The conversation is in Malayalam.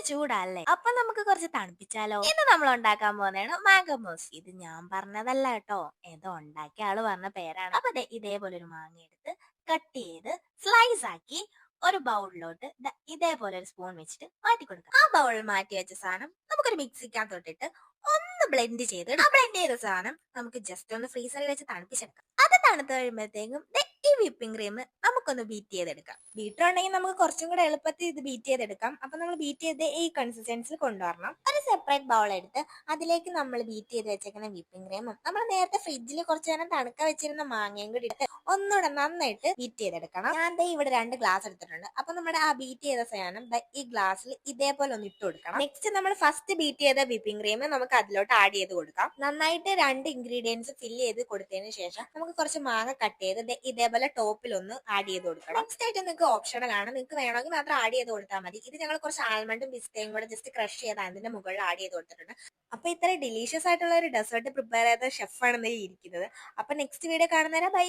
ചൂടല്ലേ, അപ്പൊ നമുക്ക് കുറച്ച് തണുപ്പിച്ചാലോ. ഇന്ന് നമ്മൾ ഉണ്ടാക്കാൻ പോകുന്നതാണ് മാംഗോ മൂസ്. ഇത് ഞാൻ പറഞ്ഞതല്ല കേട്ടോ, ഏതോ ഉണ്ടാക്കിയ ആള് പറഞ്ഞ പേരാണ്. അപ്പൊ ഇതേപോലെ ഒരു മാങ്ങ എടുത്ത് കട്ട് ചെയ്ത് സ്ലൈസ് ആക്കി ഒരു ബൗളിലോട്ട് ഇതേപോലെ ഒരു സ്പൂൺ വെച്ചിട്ട് മാറ്റി കൊടുക്കാം. ആ ബൗളിൽ മാറ്റി വെച്ച സാധനം നമുക്കൊരു മിക്സിക്കകത്തോട്ടിട്ട് ഒന്ന് ബ്ലെൻഡ് ചെയ്ത് ആ ബ്ലെൻഡ് ചെയ്ത സാധനം നമുക്ക് ജസ്റ്റ് ഒന്ന് ഫ്രീസറിൽ വെച്ച് തണുപ്പിച്ചെടുക്കാം. അത് തണുത്ത് കഴിയുമ്പോഴത്തേക്കും ഈ വിപ്പിംഗ് ക്രീം നമുക്കൊന്ന് ബീറ്റ് ചെയ്തെടുക്കാം. ബീറ്റർ ഉണ്ടെങ്കിൽ നമുക്ക് കുറച്ചും കൂടെ എളുപ്പത്തിൽ ഇത് ബീറ്റ് ചെയ്തെടുക്കാം. അപ്പൊ നമ്മൾ ബീറ്റ് ചെയ്ത് ഈ കൺസിസ്റ്റൻസിൽ കൊണ്ടുവരണം. ഒരു സെപ്പറേറ്റ് ബൗൾ എടുത്ത് അതിലേക്ക് നമ്മൾ ബീറ്റ് ചെയ്ത് വെച്ചേക്കുന്ന വിപ്പിംഗ് ക്രീമും നമ്മൾ നേരത്തെ ഫ്രിഡ്ജിൽ കുറച്ചു നേരം തണുക്ക വെച്ചിരുന്ന മാങ്ങയും കൂടി എടുത്ത് ഒന്നുകൂടെ നന്നായിട്ട് ബീറ്റ് ചെയ്തെടുക്കണം. ഞാൻ ഇവിടെ 2 ഗ്ലാസ് എടുത്തിട്ടുണ്ട്. അപ്പൊ നമ്മുടെ ആ ബീറ്റ് ചെയ്ത സാധനം ഈ ഗ്ലാസ്സിൽ ഇതേപോലെ ഒന്ന് ഇട്ട് കൊടുക്കണം. നെക്സ്റ്റ് നമ്മൾ ഫസ്റ്റ് ബീറ്റ് ചെയ്ത വിപ്പിംഗ് ക്രീം നമുക്ക് അതിലോട്ട് ആഡ് ചെയ്ത് കൊടുക്കാം. നന്നായിട്ട് 2 ഇൻഗ്രീഡിയൻസ് ഫില്ല് ചെയ്ത് കൊടുത്തതിന് ശേഷം നമുക്ക് കുറച്ച് മാങ്ങ കട്ട് ചെയ്ത് ഇതേപോലെ ടോപ്പിൽ ഒന്ന് ആഡ് ചെയ്ത് കൊടുക്കണം. നെക്സ്റ്റ് ആയിട്ട് നിങ്ങൾക്ക് ഓപ്ഷണൽ ആണ്, നിങ്ങൾക്ക് വേണമെങ്കിൽ മാത്രം ആഡ് ചെയ്ത് കൊടുത്താൽ മതി. ഇത് ഞങ്ങൾ കുറച്ച് ആൽമണ്ടും പിസ്തയും കൂടെ ജസ്റ്റ് ക്രഷ് ചെയ്ത് അതിന്റെ മുകളിൽ ആഡ് ചെയ്ത് കൊടുത്തിട്ടുണ്ട്. അപ്പൊ ഇത്ര ഡിലീഷ്യസ് ആയിട്ടുള്ള ഒരു ഡെസേർട്ട് പ്രിപ്പയർ ചെയ്ത ഷെഫാണ് ഇരിക്കുന്നത്. അപ്പൊ നെക്സ്റ്റ് വീഡിയോ കാണുന്നേരം ബൈ.